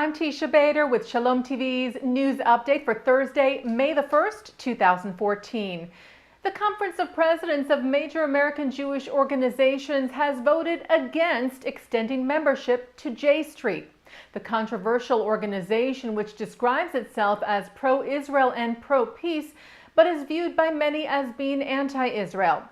I'm Teisha Bader with Shalom TV's news update for Thursday, May the 1st, 2014. The Conference of Presidents of major American Jewish organizations has voted against extending membership to J Street. The controversial organization, which describes itself as pro-Israel and pro-peace, but is viewed by many as being anti-Israel.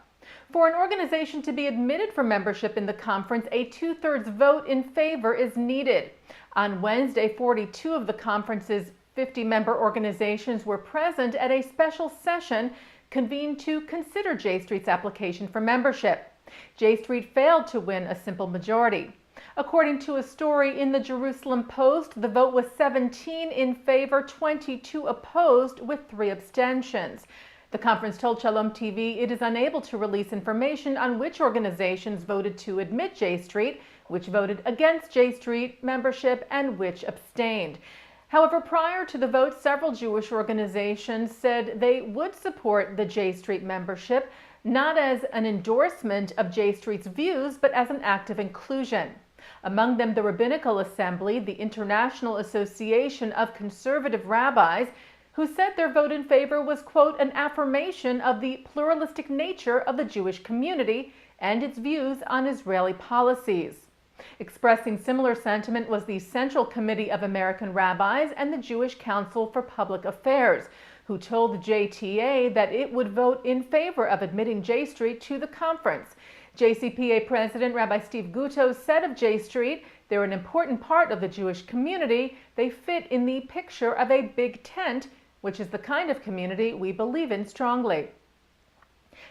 For an organization to be admitted for membership in the conference, a two-thirds vote in favor is needed. On Wednesday, 42 of the conference's 50-member organizations were present at a special session convened to consider J Street's application for membership. J Street failed to win a simple majority. According to a story in the Jerusalem Post, the vote was 17 in favor, 22 opposed, with 3 abstentions. The conference told Shalom TV it is unable to release information on which organizations voted to admit J Street, which voted against J Street membership, and which abstained. However, prior to the vote, several Jewish organizations said they would support the J Street membership, not as an endorsement of J Street's views, but as an act of inclusion. Among them, the Rabbinical Assembly, the International Association of Conservative Rabbis, who said their vote in favor was, quote, an affirmation of the pluralistic nature of the Jewish community and its views on Israeli policies. Expressing similar sentiment was the Central Committee of American Rabbis and the Jewish Council for Public Affairs, who told the JTA that it would vote in favor of admitting J Street to the conference. JCPA President Rabbi Steve Gutto said of J Street, they're an important part of the Jewish community. They fit in the picture of a big tent, which is the kind of community we believe in strongly.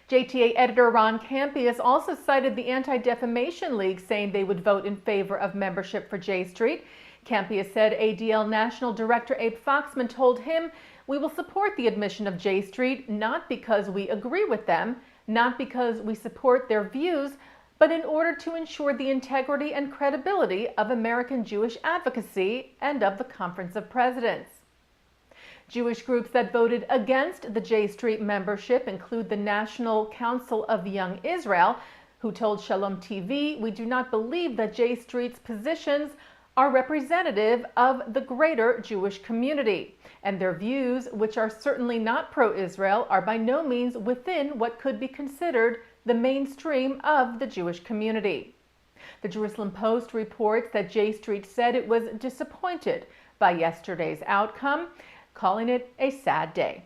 JTA editor Ron Campius also cited the Anti-Defamation League, saying they would vote in favor of membership for J Street. Campius said ADL National Director Abe Foxman told him, "We will support the admission of J Street not because we agree with them, not because we support their views, but in order to ensure the integrity and credibility of American Jewish advocacy and of the Conference of Presidents." Jewish groups that voted against the J Street membership include the National Council of Young Israel, who told Shalom TV, "We do not believe that J Street's positions are representative of the greater Jewish community, and their views, which are certainly not pro-Israel, are by no means within what could be considered the mainstream of the Jewish community." The Jerusalem Post reports that J Street said it was disappointed by yesterday's outcome, calling it a sad day.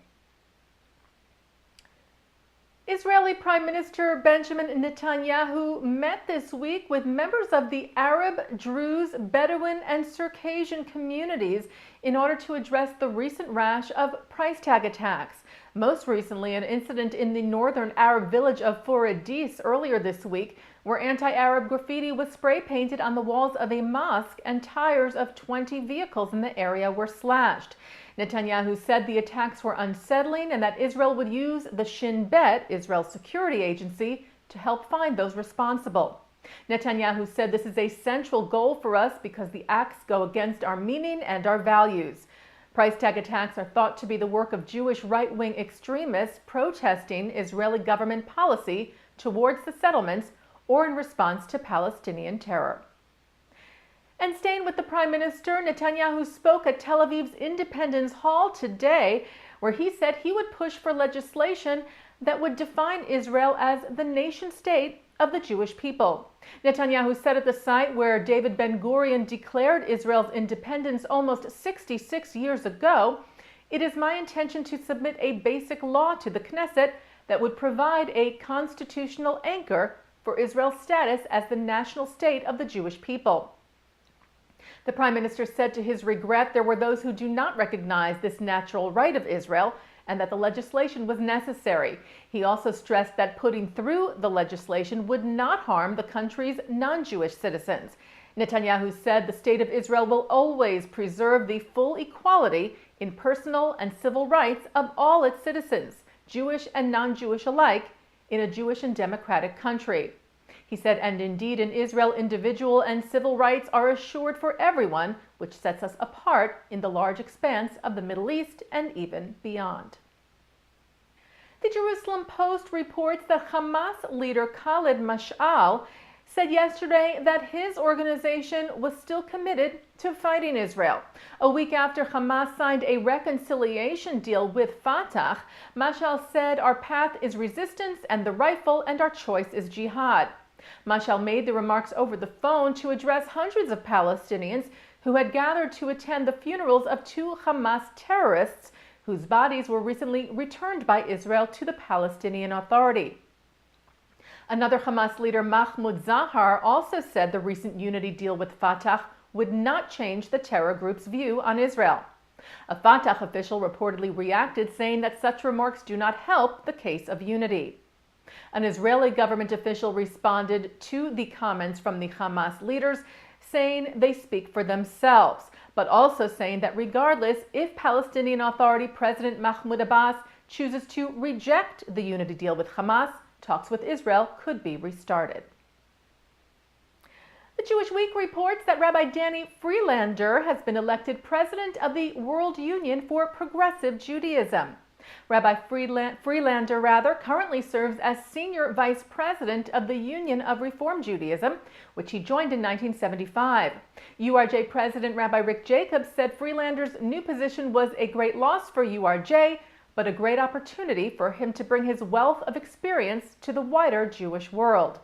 Israeli Prime Minister Benjamin Netanyahu met this week with members of the Arab, Druze, Bedouin, and Circassian communities in order to address the recent rash of price tag attacks. Most recently, an incident in the northern Arab village of Foradis earlier this week, where anti-Arab graffiti was spray painted on the walls of a mosque and tires of 20 vehicles in the area were slashed. Netanyahu said the attacks were unsettling and that Israel would use the Shin Bet, Israel's security agency, to help find those responsible. Netanyahu said this is a central goal for us because the acts go against our meaning and our values. Price tag attacks are thought to be the work of Jewish right-wing extremists protesting Israeli government policy towards the settlements or in response to Palestinian terror. And staying with the Prime Minister, Netanyahu spoke at Tel Aviv's Independence Hall today, where he said he would push for legislation that would define Israel as the nation-state of the Jewish people. Netanyahu said at the site where David Ben-Gurion declared Israel's independence almost 66 years ago, "It is my intention to submit a basic law to the Knesset that would provide a constitutional anchor for Israel's status as the national state of the Jewish people." The Prime Minister said to his regret there were those who do not recognize this natural right of Israel and that the legislation was necessary. He also stressed that putting through the legislation would not harm the country's non-Jewish citizens. Netanyahu said the State of Israel will always preserve the full equality in personal and civil rights of all its citizens, Jewish and non-Jewish alike, in a Jewish and democratic country. He said, and indeed in Israel, individual and civil rights are assured for everyone, which sets us apart in the large expanse of the Middle East and even beyond. The Jerusalem Post reports that Hamas leader Khaled Mash'al said yesterday that his organization was still committed to fighting Israel. A week after Hamas signed a reconciliation deal with Fatah, Mashal said, "Our path is resistance and the rifle, and our choice is jihad." Mashal made the remarks over the phone to address hundreds of Palestinians who had gathered to attend the funerals of two Hamas terrorists whose bodies were recently returned by Israel to the Palestinian Authority. Another Hamas leader, Mahmoud Zahar, also said the recent unity deal with Fatah would not change the terror group's view on Israel. A Fatah official reportedly reacted, saying that such remarks do not help the case of unity. An Israeli government official responded to the comments from the Hamas leaders, saying they speak for themselves, but also saying that regardless, if Palestinian Authority President Mahmoud Abbas chooses to reject the unity deal with Hamas, talks with Israel could be restarted. The Jewish Week reports that Rabbi Danny Freelander has been elected president of the World Union for Progressive Judaism. Rabbi Freelander currently serves as senior vice president of the Union of Reform Judaism, which he joined in 1975. URJ President Rabbi Rick Jacobs said Freelander's new position was a great loss for URJ, but a great opportunity for him to bring his wealth of experience to the wider Jewish world.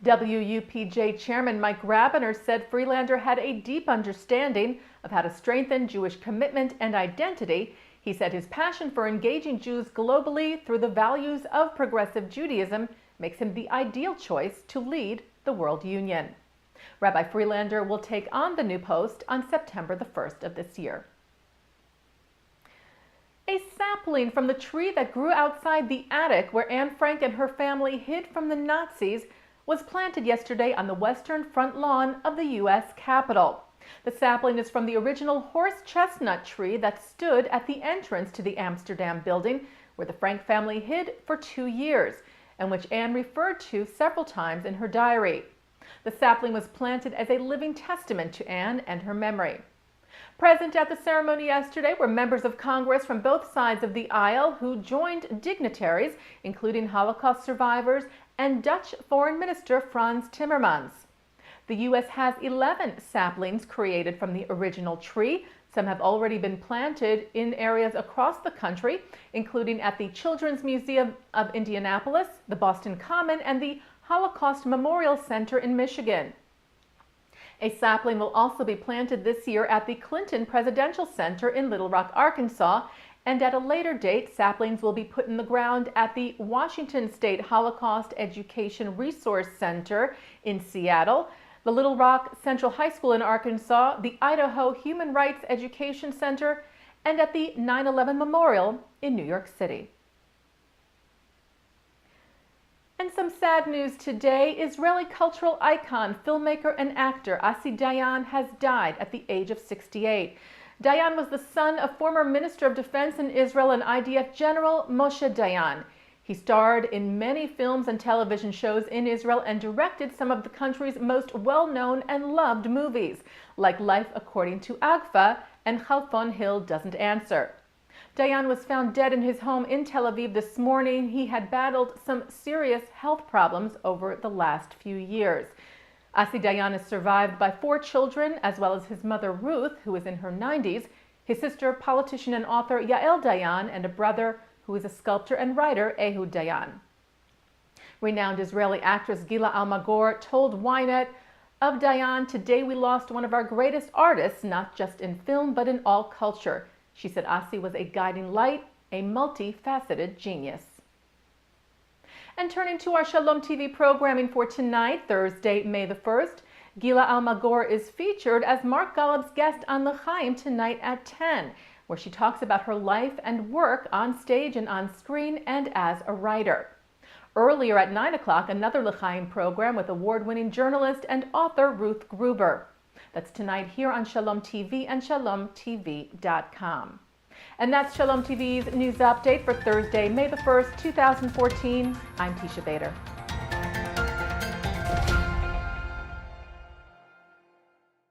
WUPJ Chairman Mike Rabiner said Freelander had a deep understanding of how to strengthen Jewish commitment and identity. He said his passion for engaging Jews globally through the values of progressive Judaism makes him the ideal choice to lead the World Union. Rabbi Freelander will take on the new post on September the 1st of this year. A sapling from the tree that grew outside the attic where Anne Frank and her family hid from the Nazis was planted yesterday on the western front lawn of the U.S. Capitol. The sapling is from the original horse chestnut tree that stood at the entrance to the Amsterdam building where the Frank family hid for 2 years, and which Anne referred to several times in her diary. The sapling was planted as a living testament to Anne and her memory. Present at the ceremony yesterday were members of Congress from both sides of the aisle who joined dignitaries, including Holocaust survivors and Dutch Foreign Minister Frans Timmermans. The U.S. has 11 saplings created from the original tree. Some have already been planted in areas across the country, including at the Children's Museum of Indianapolis, the Boston Common, and the Holocaust Memorial Center in Michigan. A sapling will also be planted this year at the Clinton Presidential Center in Little Rock, Arkansas, and at a later date, saplings will be put in the ground at the Washington State Holocaust Education Resource Center in Seattle, the Little Rock Central High School in Arkansas, the Idaho Human Rights Education Center, and at the 9/11 Memorial in New York City. And some sad news today. Israeli cultural icon, filmmaker, and actor Asi Dayan has died at the age of 68. Dayan was the son of former Minister of Defense in Israel and IDF General Moshe Dayan. He starred in many films and television shows in Israel and directed some of the country's most well-known and loved movies, like Life According to Agfa and Chalfon Hill Doesn't Answer. Dayan was found dead in his home in Tel Aviv this morning. He had battled some serious health problems over the last few years. Asi Dayan is survived by 4 children, as well as his mother Ruth, who is in her 90s, his sister, politician and author Yael Dayan, and a brother who is a sculptor and writer, Ehud Dayan. Renowned Israeli actress Gila Almagor told Ynet, "Of Dayan, today we lost one of our greatest artists, not just in film, but in all culture." She said Asi was a guiding light, a multifaceted genius. And turning to our Shalom TV programming for tonight, Thursday, May the 1st, Gila Almagor is featured as Mark Golub's guest on L'Chaim tonight at 10, where she talks about her life and work on stage and on screen and as a writer. Earlier at 9 o'clock, another L'Chaim program with award-winning journalist and author Ruth Gruber. That's tonight here on Shalom TV and ShalomTV.com. And that's Shalom TV's news update for Thursday, May the 1st, 2014. I'm Teisha Bader.